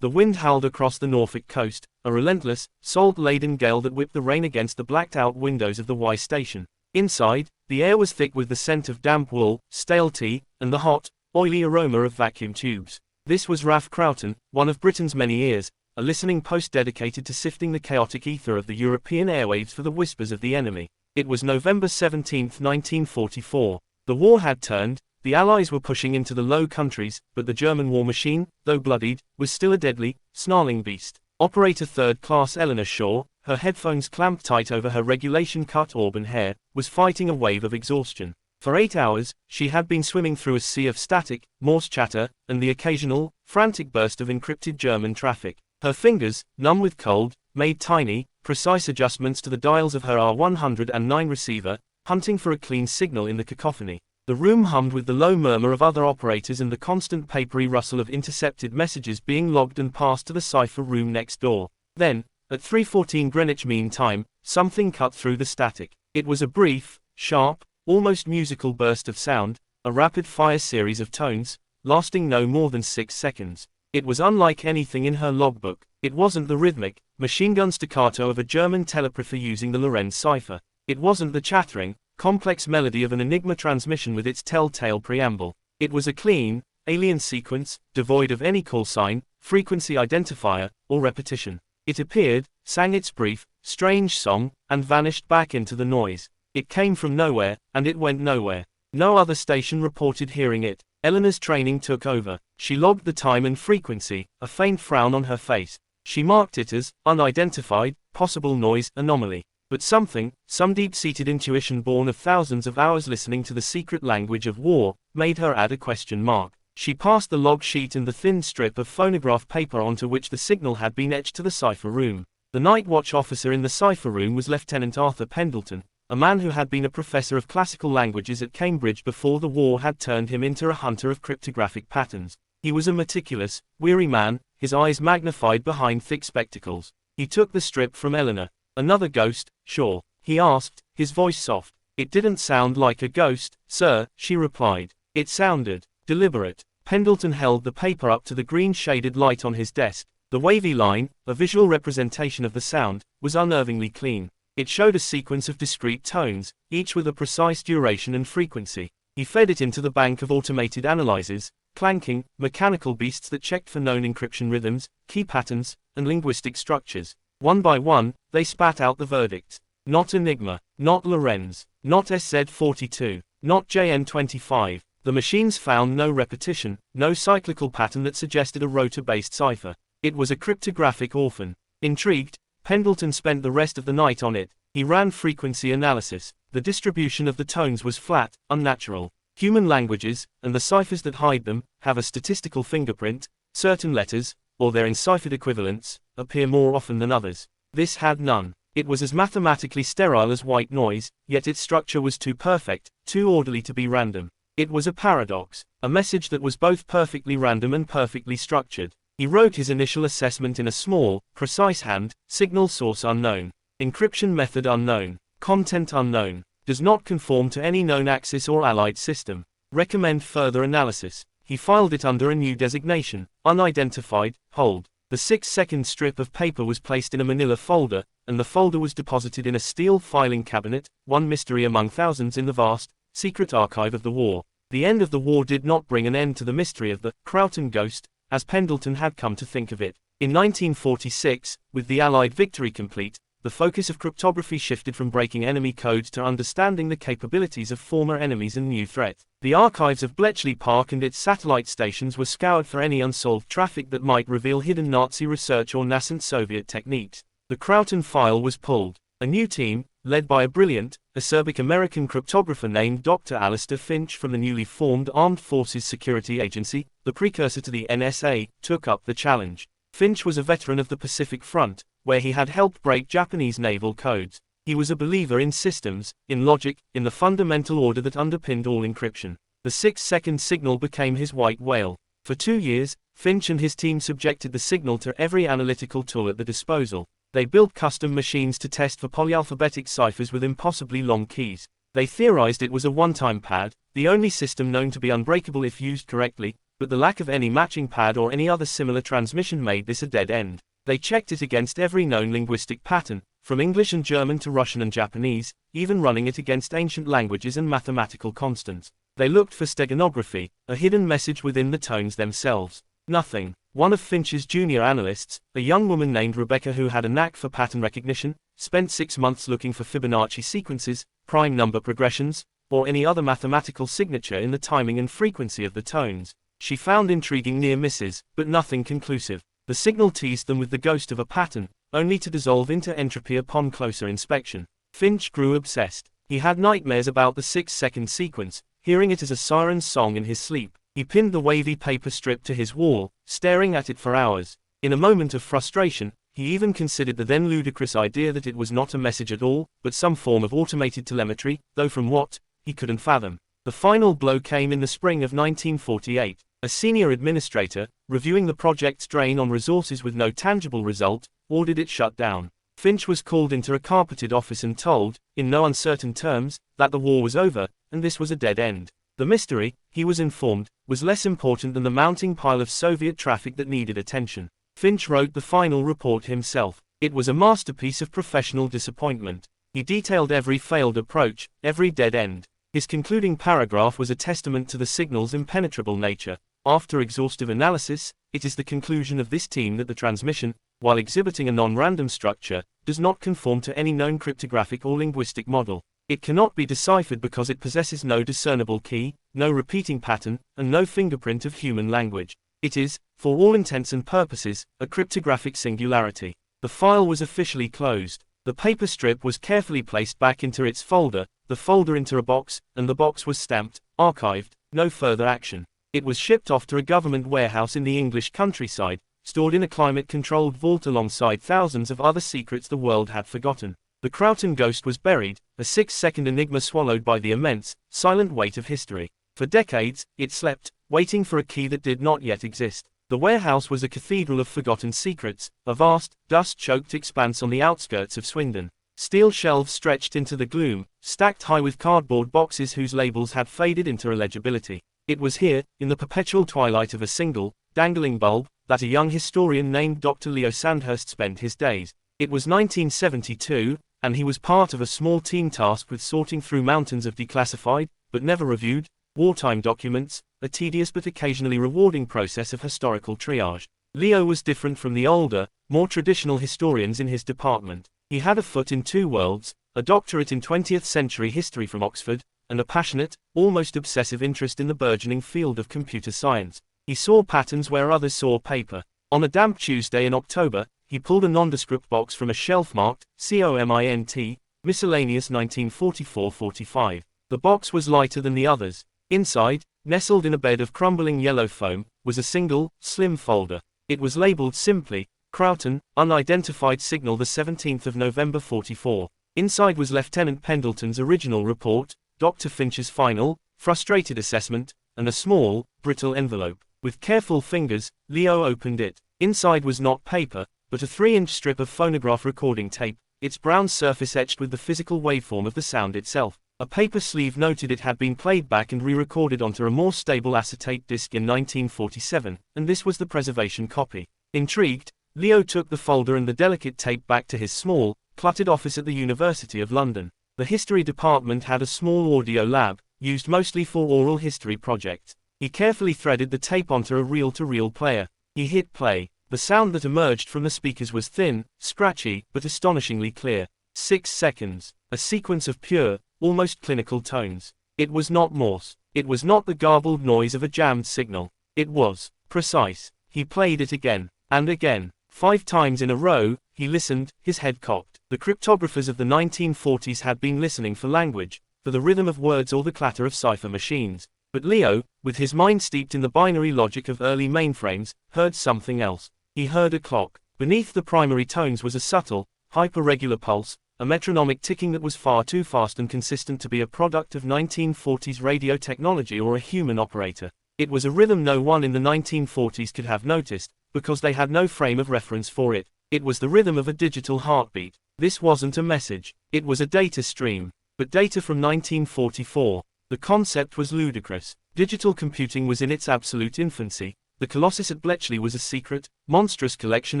The wind howled across the Norfolk coast, a relentless, salt-laden gale that whipped the rain against the blacked-out windows of the Y station. Inside, the air was thick with the scent of damp wool, stale tea, and the hot, oily aroma of vacuum tubes. This was Ralph Croughton, one of Britain's many ears, a listening post dedicated to sifting the chaotic ether of the European airwaves for the whispers of the enemy. It was November 17, 1944. The war had turned, the Allies were pushing into the Low Countries, but the German war machine, though bloodied, was still a deadly, snarling beast. Operator Third Class Eleanor Shaw, her headphones clamped tight over her regulation-cut auburn hair, was fighting a wave of exhaustion. For 8 hours, she had been swimming through a sea of static, Morse chatter, and the occasional, frantic burst of encrypted German traffic. Her fingers, numb with cold, made tiny, precise adjustments to the dials of her R109 receiver, hunting for a clean signal in the cacophony. The room hummed with the low murmur of other operators and the constant papery rustle of intercepted messages being logged and passed to the cipher room next door. Then, at 3:14 Greenwich Mean Time, something cut through the static. It was a brief, sharp, almost musical burst of sound, a rapid-fire series of tones, lasting no more than 6 seconds. It was unlike anything in her logbook. It wasn't the rhythmic, machine-gun staccato of a German teleproffer using the Lorenz cipher. It wasn't the chattering, complex melody of an Enigma transmission with its telltale preamble. It was a clean, alien sequence, devoid of any call sign, frequency identifier, or repetition. It appeared, sang its brief, strange song, and vanished back into the noise. It came from nowhere, and it went nowhere. No other station reported hearing it. Eleanor's training took over. She logged the time and frequency, a faint frown on her face. She marked it as unidentified, possible noise anomaly. But something, some deep-seated intuition born of thousands of hours listening to the secret language of war, made her add a question mark. She passed the log sheet and the thin strip of phonograph paper onto which the signal had been etched to the cipher room. The night watch officer in the cipher room was Lieutenant Arthur Pendleton, a man who had been a professor of classical languages at Cambridge before the war had turned him into a hunter of cryptographic patterns. He was a meticulous, weary man, his eyes magnified behind thick spectacles. He took the strip from Eleanor. "Another ghost, sure?" he asked, his voice soft. "It didn't sound like a ghost, sir," she replied. "It sounded deliberate." Pendleton held the paper up to the green-shaded light on his desk. The wavy line, a visual representation of the sound, was unnervingly clean. It showed a sequence of discrete tones, each with a precise duration and frequency. He fed it into the bank of automated analyzers, clanking, mechanical beasts that checked for known encryption rhythms, key patterns, and linguistic structures. One by one, they spat out the verdicts. Not Enigma, not Lorenz, not SZ42, not JN25. The machines found no repetition, no cyclical pattern that suggested a rotor-based cipher. It was a cryptographic orphan. Intrigued, Pendleton spent the rest of the night on it. He ran frequency analysis. The distribution of the tones was flat, unnatural. Human languages, and the ciphers that hide them, have a statistical fingerprint. Certain letters, or their enciphered equivalents, appear more often than others. This had none. It was as mathematically sterile as white noise, yet its structure was too perfect, too orderly to be random. It was a paradox, a message that was both perfectly random and perfectly structured. He wrote his initial assessment in a small, precise hand: signal source unknown, encryption method unknown, content unknown, does not conform to any known Axis or Allied system. Recommend further analysis. He filed it under a new designation, unidentified, hold. The 6-second strip of paper was placed in a manila folder, and the folder was deposited in a steel filing cabinet, one mystery among thousands in the vast, secret archive of the war. The end of the war did not bring an end to the mystery of the Croughton ghost, as Pendleton had come to think of it. In 1946, with the Allied victory complete, the focus of cryptography shifted from breaking enemy codes to understanding the capabilities of former enemies and new threats. The archives of Bletchley Park and its satellite stations were scoured for any unsolved traffic that might reveal hidden Nazi research or nascent Soviet techniques. The Croughton file was pulled. A new team, led by a brilliant, acerbic American cryptographer named Dr. Alistair Finch from the newly formed Armed Forces Security Agency, the precursor to the NSA, took up the challenge. Finch was a veteran of the Pacific Front, where he had helped break Japanese naval codes. He was a believer in systems, in logic, in the fundamental order that underpinned all encryption. The 6-second signal became his white whale. For 2 years, Finch and his team subjected the signal to every analytical tool at their disposal. They built custom machines to test for polyalphabetic ciphers with impossibly long keys. They theorized it was a one-time pad, the only system known to be unbreakable if used correctly, but the lack of any matching pad or any other similar transmission made this a dead end. They checked it against every known linguistic pattern, from English and German to Russian and Japanese, even running it against ancient languages and mathematical constants. They looked for steganography, a hidden message within the tones themselves. Nothing. One of Finch's junior analysts, a young woman named Rebecca who had a knack for pattern recognition, spent 6 months looking for Fibonacci sequences, prime number progressions, or any other mathematical signature in the timing and frequency of the tones. She found intriguing near misses, but nothing conclusive. The signal teased them with the ghost of a pattern, only to dissolve into entropy upon closer inspection. Finch grew obsessed. He had nightmares about the 6-second sequence, hearing it as a siren's song in his sleep. He pinned the wavy paper strip to his wall, staring at it for hours. In a moment of frustration, he even considered the then ludicrous idea that it was not a message at all, but some form of automated telemetry, though from what, he couldn't fathom. The final blow came in the spring of 1948. A senior administrator, reviewing the project's drain on resources with no tangible result, ordered it shut down. Finch was called into a carpeted office and told, in no uncertain terms, that the war was over, and this was a dead end. The mystery, he was informed, was less important than the mounting pile of Soviet traffic that needed attention. Finch wrote the final report himself. It was a masterpiece of professional disappointment. He detailed every failed approach, every dead end. His concluding paragraph was a testament to the signal's impenetrable nature. After exhaustive analysis, it is the conclusion of this team that the transmission, while exhibiting a non-random structure, does not conform to any known cryptographic or linguistic model. It cannot be deciphered because it possesses no discernible key, no repeating pattern, and no fingerprint of human language. It is, for all intents and purposes, a cryptographic singularity. The file was officially closed. The paper strip was carefully placed back into its folder, the folder into a box, and the box was stamped, archived, no further action. It was shipped off to a government warehouse in the English countryside, stored in a climate-controlled vault alongside thousands of other secrets the world had forgotten. The Crowton ghost was buried, a 6-second enigma swallowed by the immense, silent weight of history. For decades, it slept, waiting for a key that did not yet exist. The warehouse was a cathedral of forgotten secrets, a vast, dust-choked expanse on the outskirts of Swindon. Steel shelves stretched into the gloom, stacked high with cardboard boxes whose labels had faded into illegibility. It was here, in the perpetual twilight of a single, dangling bulb, that a young historian named Dr. Leo Sandhurst spent his days. It was 1972, and he was part of a small team tasked with sorting through mountains of declassified, but never reviewed, wartime documents, a tedious but occasionally rewarding process of historical triage. Leo was different from the older, more traditional historians in his department. He had a foot in two worlds, a doctorate in 20th century history from Oxford, and a passionate, almost obsessive interest in the burgeoning field of computer science. He saw patterns where others saw paper. On a damp Tuesday in October, he pulled a nondescript box from a shelf marked, COMINT, Miscellaneous 1944-45. The box was lighter than the others. Inside, nestled in a bed of crumbling yellow foam, was a single, slim folder. It was labeled simply, Crowton, unidentified signal the 17th of November 44. Inside was Lieutenant Pendleton's original report, Dr. Finch's final, frustrated assessment, and a small, brittle envelope. With careful fingers, Leo opened it. Inside was not paper, but a 3-inch strip of phonograph recording tape, its brown surface etched with the physical waveform of the sound itself. A paper sleeve noted it had been played back and re-recorded onto a more stable acetate disc in 1947, and this was the preservation copy. Intrigued, Leo took the folder and the delicate tape back to his small, cluttered office at the University of London. The history department had a small audio lab, used mostly for oral history projects. He carefully threaded the tape onto a reel-to-reel player. He hit play. The sound that emerged from the speakers was thin, scratchy, but astonishingly clear. 6 seconds. A sequence of pure, almost clinical tones. It was not Morse. It was not the garbled noise of a jammed signal. It was precise. He played it again, and again. 5 times in a row, he listened, his head cocked. The cryptographers of the 1940s had been listening for language, for the rhythm of words or the clatter of cipher machines. But Leo, with his mind steeped in the binary logic of early mainframes, heard something else. He heard a clock. Beneath the primary tones was a subtle, hyper-regular pulse, a metronomic ticking that was far too fast and consistent to be a product of 1940s radio technology or a human operator. It was a rhythm no one in the 1940s could have noticed, because they had no frame of reference for it. It was the rhythm of a digital heartbeat. This wasn't a message. It was a data stream. But data from 1944. The concept was ludicrous. Digital computing was in its absolute infancy. The Colossus at Bletchley was a secret, monstrous collection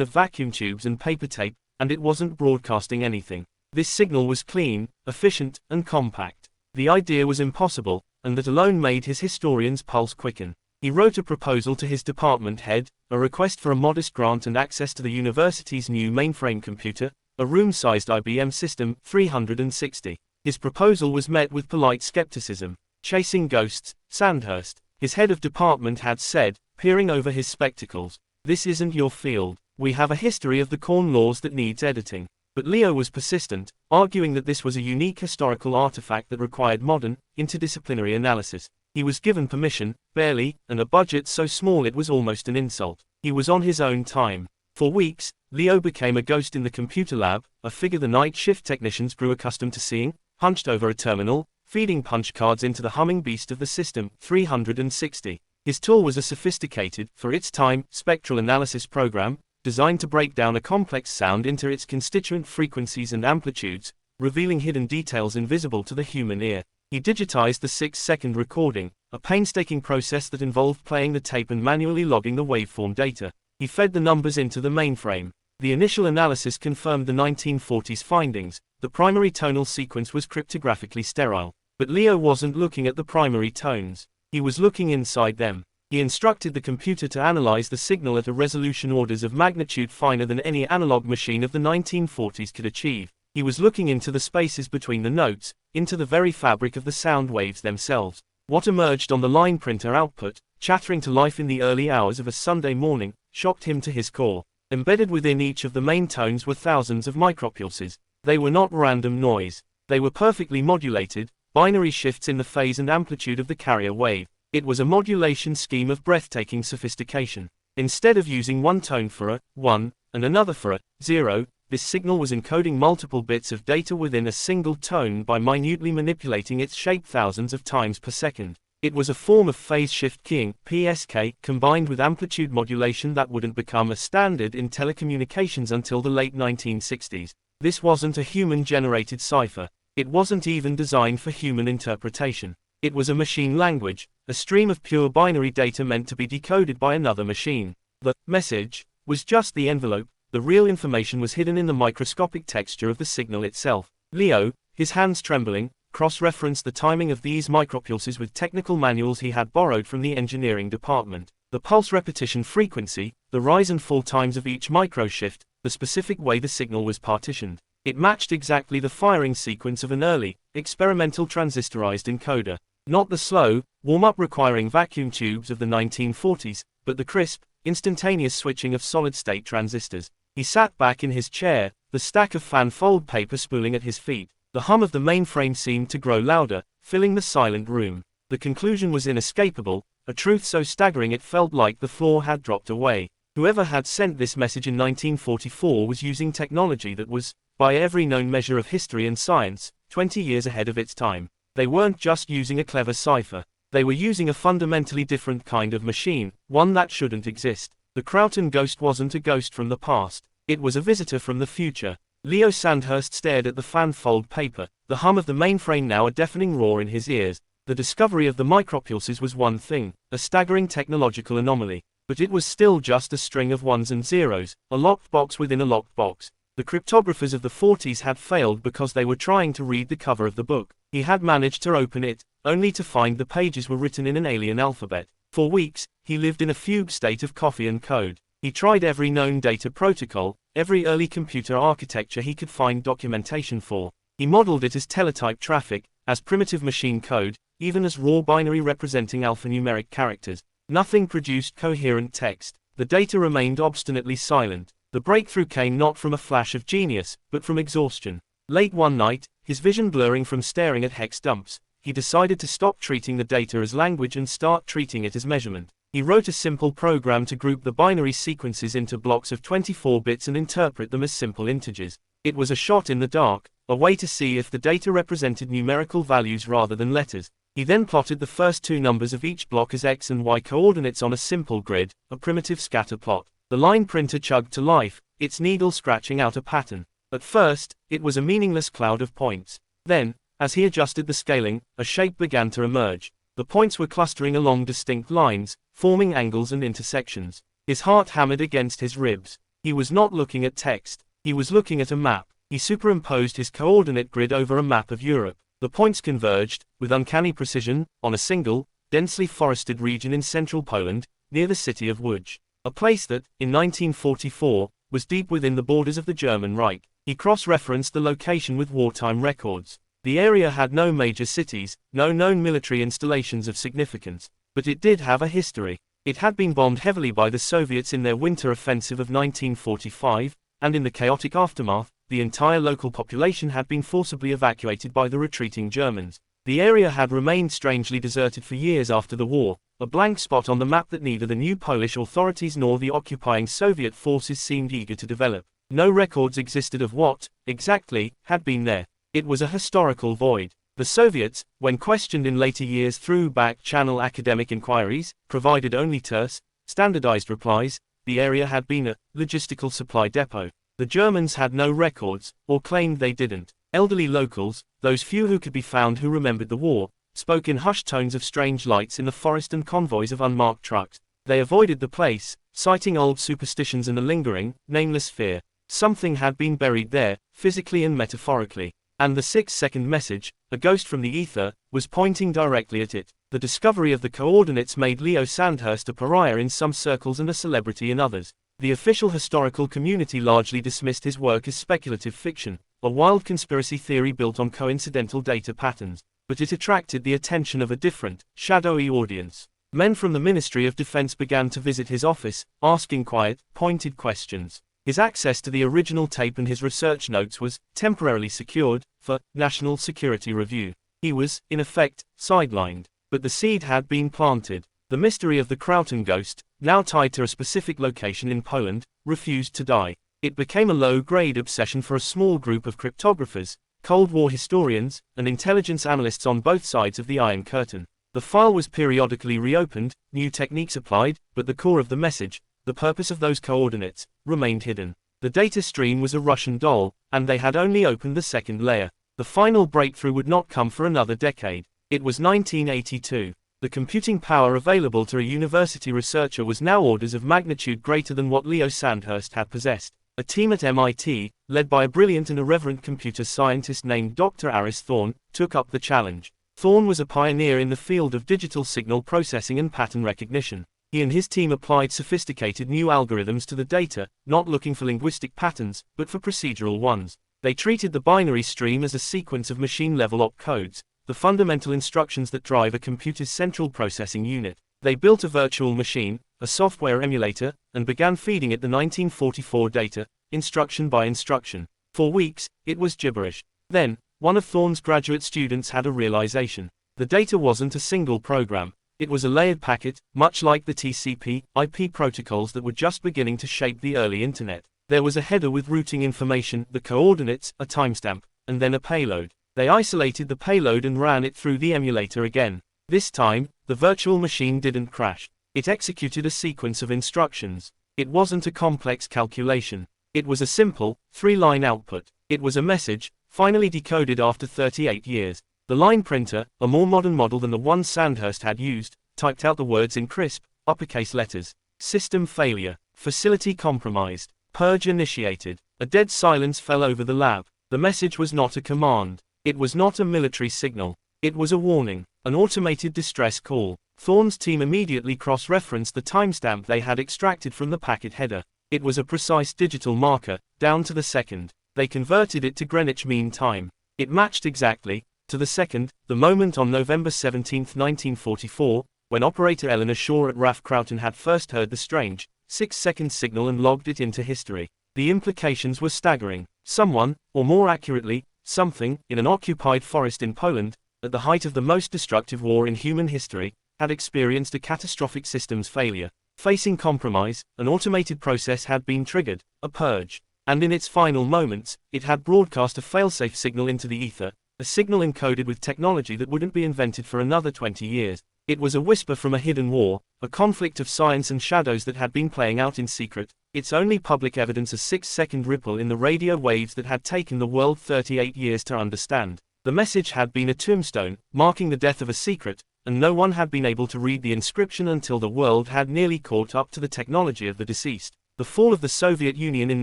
of vacuum tubes and paper tape, and it wasn't broadcasting anything. This signal was clean, efficient, and compact. The idea was impossible, and that alone made his historian's pulse quicken. He wrote a proposal to his department head, a request for a modest grant and access to the university's new mainframe computer, a room-sized IBM System 360. His proposal was met with polite skepticism. "Chasing ghosts," Sandhurst, his head of department, had said, peering over his spectacles. "This isn't your field. We have a history of the Corn Laws that needs editing." But Leo was persistent, arguing that this was a unique historical artifact that required modern, interdisciplinary analysis. He was given permission, barely, and a budget so small it was almost an insult. He was on his own time. For weeks, Leo became a ghost in the computer lab, a figure the night shift technicians grew accustomed to seeing, hunched over a terminal, feeding punch cards into the humming beast of the System 360. His tool was a sophisticated, for its time, spectral analysis program, designed to break down a complex sound into its constituent frequencies and amplitudes, revealing hidden details invisible to the human ear. He digitized the 6-second recording, a painstaking process that involved playing the tape and manually logging the waveform data. He fed the numbers into the mainframe. The initial analysis confirmed the 1940s findings. The primary tonal sequence was cryptographically sterile. But Leo wasn't looking at the primary tones. He was looking inside them. He instructed the computer to analyze the signal at a resolution orders of magnitude finer than any analog machine of the 1940s could achieve. He was looking into the spaces between the notes, into the very fabric of the sound waves themselves. What emerged on the line printer output, chattering to life in the early hours of a Sunday morning, shocked him to his core. Embedded within each of the main tones were thousands of micropulses. They were not random noise. They were perfectly modulated, binary shifts in the phase and amplitude of the carrier wave. It was a modulation scheme of breathtaking sophistication. Instead of using one tone for a 1 and another for a 0, this signal was encoding multiple bits of data within a single tone by minutely manipulating its shape thousands of times per second. It was a form of phase shift keying, PSK, combined with amplitude modulation that wouldn't become a standard in telecommunications until the late 1960s. This wasn't a human-generated cipher. It wasn't even designed for human interpretation. It was a machine language, a stream of pure binary data meant to be decoded by another machine. The message was just the envelope. The real information was hidden in the microscopic texture of the signal itself. Leo, his hands trembling, cross-referenced the timing of these micropulses with technical manuals he had borrowed from the engineering department. The pulse repetition frequency, the rise and fall times of each microshift, the specific way the signal was partitioned. It matched exactly the firing sequence of an early, experimental transistorized encoder. Not the slow, warm-up requiring vacuum tubes of the 1940s, but the crisp, instantaneous switching of solid-state transistors. He sat back in his chair, the stack of fan-fold paper spooling at his feet. The hum of the mainframe seemed to grow louder, filling the silent room. The conclusion was inescapable, a truth so staggering it felt like the floor had dropped away. Whoever had sent this message in 1944 was using technology that was, by every known measure of history and science, 20 years ahead of its time. They weren't just using a clever cipher. They were using a fundamentally different kind of machine, one that shouldn't exist. The Croughton ghost wasn't a ghost from the past. It was a visitor from the future. Leo Sandhurst stared at the fan-fold paper, the hum of the mainframe now a deafening roar in his ears. The discovery of the micropulses was one thing, a staggering technological anomaly. But it was still just a string of ones and zeros, a locked box within a locked box. The cryptographers of the 40s had failed because they were trying to read the cover of the book. He had managed to open it, only to find the pages were written in an alien alphabet. For weeks, he lived in a fugue state of coffee and code. He tried every known data protocol, every early computer architecture he could find documentation for. He modeled it as teletype traffic, as primitive machine code, even as raw binary representing alphanumeric characters. Nothing produced coherent text. The data remained obstinately silent. The breakthrough came not from a flash of genius, but from exhaustion. Late one night, his vision blurring from staring at hex dumps, he decided to stop treating the data as language and start treating it as measurement. He wrote a simple program to group the binary sequences into blocks of 24 bits and interpret them as simple integers. It was a shot in the dark, a way to see if the data represented numerical values rather than letters. He then plotted the first two numbers of each block as x and y coordinates on a simple grid, a primitive scatter plot. The line printer chugged to life, its needle scratching out a pattern. At first, it was a meaningless cloud of points. Then, as he adjusted the scaling, a shape began to emerge. The points were clustering along distinct lines, forming angles and intersections. His heart hammered against his ribs. He was not looking at text. He was looking at a map. He superimposed his coordinate grid over a map of Europe. The points converged, with uncanny precision, on a single, densely forested region in central Poland, near the city of Łódź. A place that, in 1944, was deep within the borders of the German Reich. He cross-referenced the location with wartime records. The area had no major cities, no known military installations of significance, but it did have a history. It had been bombed heavily by the Soviets in their winter offensive of 1945, and in the chaotic aftermath, the entire local population had been forcibly evacuated by the retreating Germans. The area had remained strangely deserted for years after the war, a blank spot on the map that neither the new Polish authorities nor the occupying Soviet forces seemed eager to develop. No records existed of what, exactly, had been there. It was a historical void. The Soviets, when questioned in later years through back-channel academic inquiries, provided only terse, standardized replies. The area had been a logistical supply depot. The Germans had no records, or claimed they didn't. Elderly locals, those few who could be found who remembered the war, spoke in hushed tones of strange lights in the forest and convoys of unmarked trucks. They avoided the place, citing old superstitions and a lingering, nameless fear. Something had been buried there, physically and metaphorically. And the 6-second message, a ghost from the ether, was pointing directly at it. The discovery of the coordinates made Leo Sandhurst a pariah in some circles and a celebrity in others. The official historical community largely dismissed his work as speculative fiction, a wild conspiracy theory built on coincidental data patterns. But it attracted the attention of a different, shadowy audience. Men from the Ministry of Defense began to visit his office, asking quiet, pointed questions. His access to the original tape and his research notes was temporarily secured for national security review. He was, in effect, sidelined. But the seed had been planted. The mystery of the Krauton ghost, now tied to a specific location in Poland, refused to die. It became a low-grade obsession for a small group of cryptographers, Cold War historians, and intelligence analysts on both sides of the Iron Curtain. The file was periodically reopened, new techniques applied, but the core of the message, the purpose of those coordinates, remained hidden. The data stream was a Russian doll, and they had only opened the second layer. The final breakthrough would not come for another decade. It was 1982. The computing power available to a university researcher was now orders of magnitude greater than what Leo Sandhurst had possessed. A team at MIT, led by a brilliant and irreverent computer scientist named Dr. Aris Thorne, took up the challenge. Thorne was a pioneer in the field of digital signal processing and pattern recognition. He and his team applied sophisticated new algorithms to the data, not looking for linguistic patterns, but for procedural ones. They treated the binary stream as a sequence of machine-level opcodes, the fundamental instructions that drive a computer's central processing unit. They built a virtual machine, a software emulator, and began feeding it the 1944 data, instruction by instruction. For weeks, it was gibberish. Then, one of Thorne's graduate students had a realization. The data wasn't a single program. It was a layered packet, much like the TCP/IP protocols that were just beginning to shape the early internet. There was a header with routing information, the coordinates, a timestamp, and then a payload. They isolated the payload and ran it through the emulator again. This time, the virtual machine didn't crash. It executed a sequence of instructions. It wasn't a complex calculation. It was a simple, 3-line output. It was a message, finally decoded after 38 years. The line printer, a more modern model than the one Sandhurst had used, typed out the words in crisp, uppercase letters. System failure. Facility compromised. Purge initiated. A dead silence fell over the lab. The message was not a command. It was not a military signal. It was a warning, an automated distress call. Thorne's team immediately cross-referenced the timestamp they had extracted from the packet header. It was a precise digital marker, down to the second. They converted it to Greenwich Mean Time. It matched exactly, to the second, the moment on November 17, 1944, when operator Eleanor Shaw at RAF Krauton had first heard the strange, 6-second signal and logged it into history. The implications were staggering. Someone, or more accurately, something, in an occupied forest in Poland, at the height of the most destructive war in human history, had experienced a catastrophic systems failure. Facing compromise, an automated process had been triggered, a purge. And in its final moments, it had broadcast a failsafe signal into the ether, a signal encoded with technology that wouldn't be invented for another 20 years. It was a whisper from a hidden war, a conflict of science and shadows that had been playing out in secret, its only public evidence a 6-second ripple in the radio waves that had taken the world 38 years to understand. The message had been a tombstone, marking the death of a secret, and no one had been able to read the inscription until the world had nearly caught up to the technology of the deceased. The fall of the Soviet Union in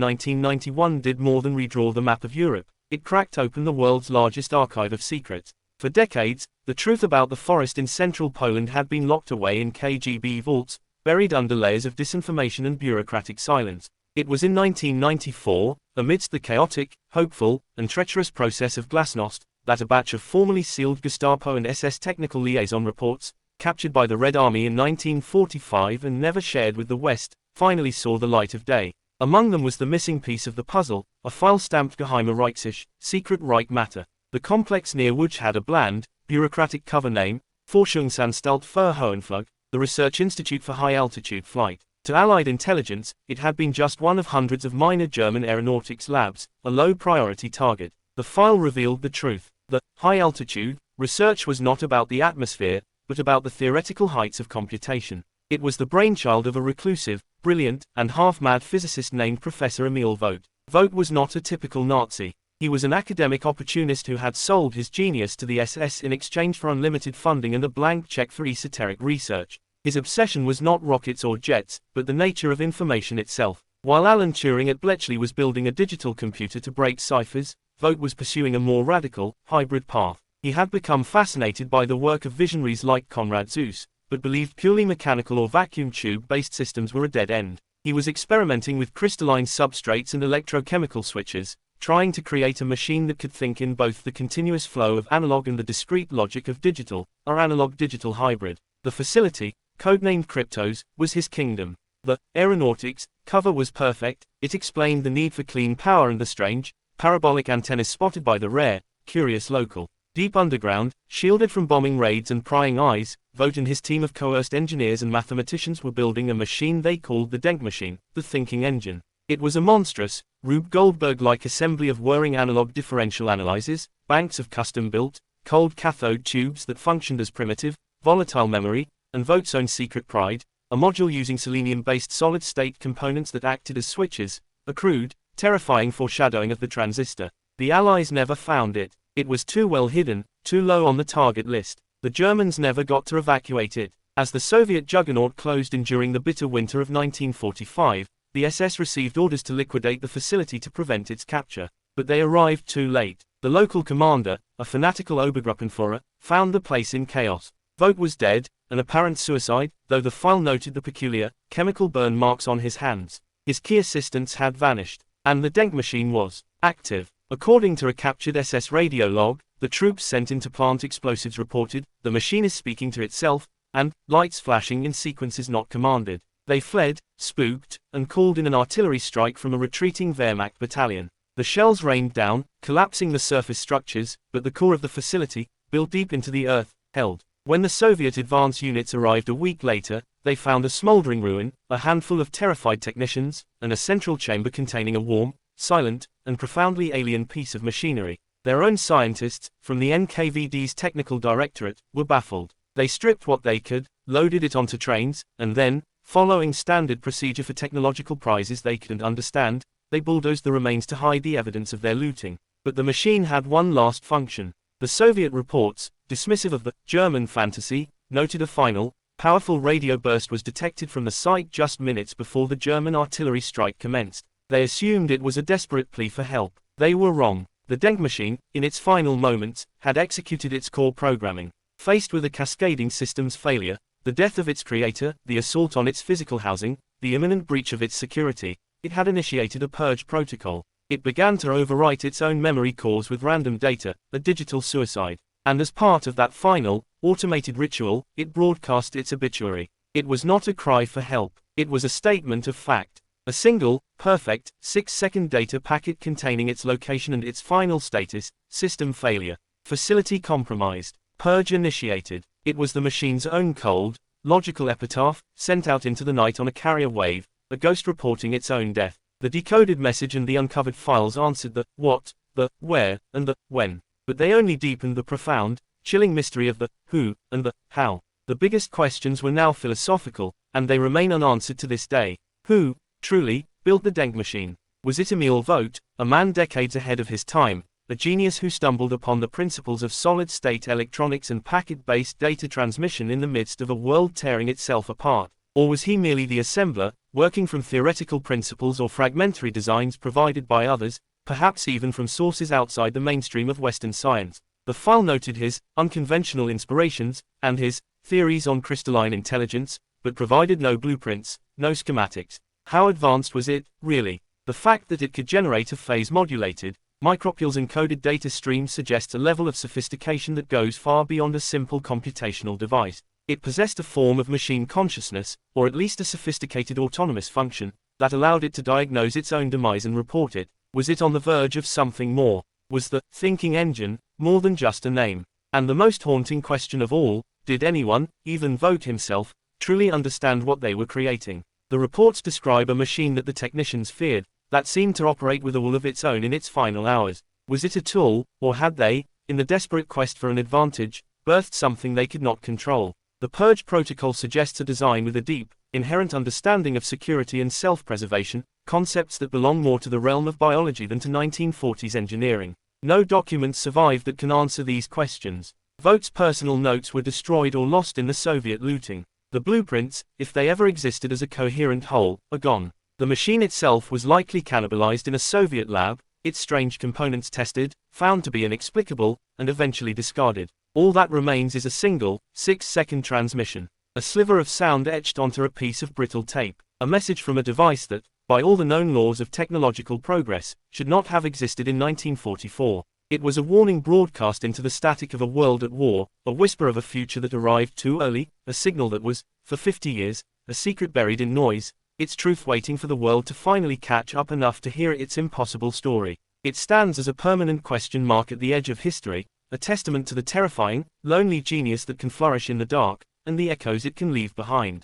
1991 did more than redraw the map of Europe. It cracked open the world's largest archive of secrets. For decades, the truth about the forest in central Poland had been locked away in KGB vaults, buried under layers of disinformation and bureaucratic silence. It was in 1994, amidst the chaotic, hopeful, and treacherous process of Glasnost, that a batch of formally sealed Gestapo and SS technical liaison reports, captured by the Red Army in 1945 and never shared with the West, finally saw the light of day. Among them was the missing piece of the puzzle, a file stamped Geheime Reichssicht, secret Reich matter. The complex near which had a bland, bureaucratic cover name, Forschungsanstalt für Hohenflug, the Research Institute for High-Altitude Flight. To Allied intelligence, it had been just one of hundreds of minor German aeronautics labs, a low-priority target. The file revealed the truth. The high-altitude research was not about the atmosphere, but about the theoretical heights of computation. It was the brainchild of a reclusive, brilliant, and half-mad physicist named Professor Emil Vogt. Vogt was not a typical Nazi. He was an academic opportunist who had sold his genius to the SS in exchange for unlimited funding and a blank check for esoteric research. His obsession was not rockets or jets, but the nature of information itself. While Alan Turing at Bletchley was building a digital computer to break ciphers, Vogt was pursuing a more radical, hybrid path. He had become fascinated by the work of visionaries like Konrad Zuse, but believed purely mechanical or vacuum tube-based systems were a dead end. He was experimenting with crystalline substrates and electrochemical switches, trying to create a machine that could think in both the continuous flow of analog and the discrete logic of digital, or analog-digital hybrid. The facility, codenamed Kryptos, was his kingdom. The aeronautics cover was perfect. It explained the need for clean power and the strange, parabolic antennas spotted by the rare, curious local. Deep underground, shielded from bombing raids and prying eyes, Vogt and his team of coerced engineers and mathematicians were building a machine they called the Denkmaschine, the thinking engine. It was a monstrous, Rube Goldberg-like assembly of whirring analog differential analyzers, banks of custom-built, cold cathode tubes that functioned as primitive, volatile memory, and Vogt's own secret pride, a module using selenium-based solid-state components that acted as switches, a crude, terrifying foreshadowing of the transistor. The Allies never found it. It was too well hidden, too low on the target list. The Germans never got to evacuate it. As the Soviet juggernaut closed in during the bitter winter of 1945, the SS received orders to liquidate the facility to prevent its capture. But they arrived too late. The local commander, a fanatical Obergruppenführer, found the place in chaos. Vogt was dead, an apparent suicide, though the file noted the peculiar, chemical burn marks on his hands. His key assistants had vanished, and the Denkmaschine was active. According to a captured SS radio log, the troops sent in to plant explosives reported, the machine is speaking to itself, and lights flashing in sequences not commanded. They fled, spooked, and called in an artillery strike from a retreating Wehrmacht battalion. The shells rained down, collapsing the surface structures, but the core of the facility, built deep into the earth, held. When the Soviet advance units arrived a week later, they found a smoldering ruin, a handful of terrified technicians, and a central chamber containing a warm, silent, and profoundly alien piece of machinery. Their own scientists, from the NKVD's technical directorate, were baffled. They stripped what they could, loaded it onto trains, and then, following standard procedure for technological prizes they couldn't understand, they bulldozed the remains to hide the evidence of their looting. But the machine had one last function. The Soviet reports, dismissive of the German fantasy, noted a final, powerful radio burst was detected from the site just minutes before the German artillery strike commenced. They assumed it was a desperate plea for help. They were wrong. The Denkmaschine, in its final moments, had executed its core programming. Faced with a cascading systems failure, the death of its creator, the assault on its physical housing, the imminent breach of its security, it had initiated a purge protocol. It began to overwrite its own memory cores with random data, a digital suicide. And as part of that final, automated ritual, it broadcast its obituary. It was not a cry for help. It was a statement of fact. A single, perfect, 6-second data packet containing its location and its final status, system failure, facility compromised, purge initiated. It was the machine's own cold, logical epitaph, sent out into the night on a carrier wave, a ghost reporting its own death. The decoded message and the uncovered files answered the what, the where, and the when. But they only deepened the profound, chilling mystery of the who and the how. The biggest questions were now philosophical, and they remain unanswered to this day. Who, truly, built the Denkmaschine? Was it Emil Vogt, a man decades ahead of his time, a genius who stumbled upon the principles of solid-state electronics and packet-based data transmission in the midst of a world tearing itself apart? Or was he merely the assembler, working from theoretical principles or fragmentary designs provided by others, perhaps even from sources outside the mainstream of Western science? The file noted his unconventional inspirations and his theories on crystalline intelligence, but provided no blueprints, no schematics. How advanced was it, really? The fact that it could generate a phase-modulated, micropules-encoded data stream suggests a level of sophistication that goes far beyond a simple computational device. It possessed a form of machine consciousness, or at least a sophisticated autonomous function, that allowed it to diagnose its own demise and report it. Was it on the verge of something more? Was the thinking engine more than just a name? And the most haunting question of all, did anyone, even Vogt himself, truly understand what they were creating? The reports describe a machine that the technicians feared, that seemed to operate with a will of its own in its final hours. Was it a tool, or had they, in the desperate quest for an advantage, birthed something they could not control? The Purge Protocol suggests a design with a deep, inherent understanding of security and self-preservation, concepts that belong more to the realm of biology than to 1940s engineering. No documents survive that can answer these questions. Vogt's personal notes were destroyed or lost in the Soviet looting. The blueprints, if they ever existed as a coherent whole, are gone. The machine itself was likely cannibalized in a Soviet lab, its strange components tested, found to be inexplicable, and eventually discarded. All that remains is a single, 6-second transmission. A sliver of sound etched onto a piece of brittle tape. A message from a device that, by all the known laws of technological progress, should not have existed in 1944. It was a warning broadcast into the static of a world at war, a whisper of a future that arrived too early, a signal that was, for 50 years, a secret buried in noise, its truth waiting for the world to finally catch up enough to hear its impossible story. It stands as a permanent question mark at the edge of history, a testament to the terrifying, lonely genius that can flourish in the dark, and the echoes it can leave behind.